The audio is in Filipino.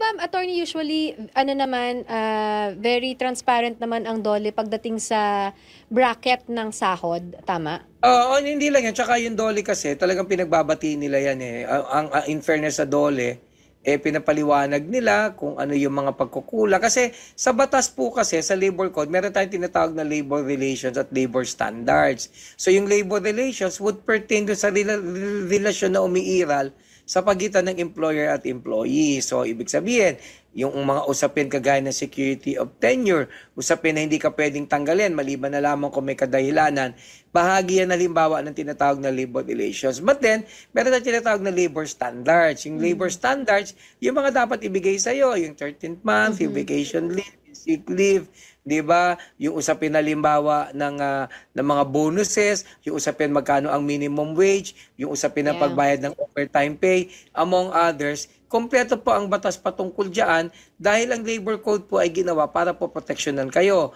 ba, attorney, usually, ano naman, very transparent naman ang DOLE pagdating sa bracket ng sahod, tama? Oo, hindi lang yan. Tsaka yung DOLE kasi, talagang pinagbabati nila yan eh. In fairness sa DOLE, pinapaliwanag nila kung ano yung mga pagkukulang. Kasi sa batas po kasi, sa labor code, meron tayong tinatawag na labor relations at labor standards. So yung labor relations would pertain doon sa relasyon na umiiral sa pagitan ng employer at employee. So, ibig sabihin, yung mga usapin kagaya ng security of tenure, usapin na hindi ka pwedeng tanggalin, maliban na lamang kung may kadahilanan, bahagi yan halimbawa ng tinatawag na labor relations. But then, meron na tinatawag na labor standards. Yung labor standards, yung mga dapat ibigay sa'yo, yung 13th month, yung vacation leave, yung sick leave, 'di ba? Yung usapin halimbawa ng mga bonuses, yung usapin magkano ang minimum wage, yung usapin ng Yeah. pagbayad ng overtime pay, among others. Kompleto po ang batas patungkol diyan dahil ang labor code po ay ginawa para po proteksyonan kayo.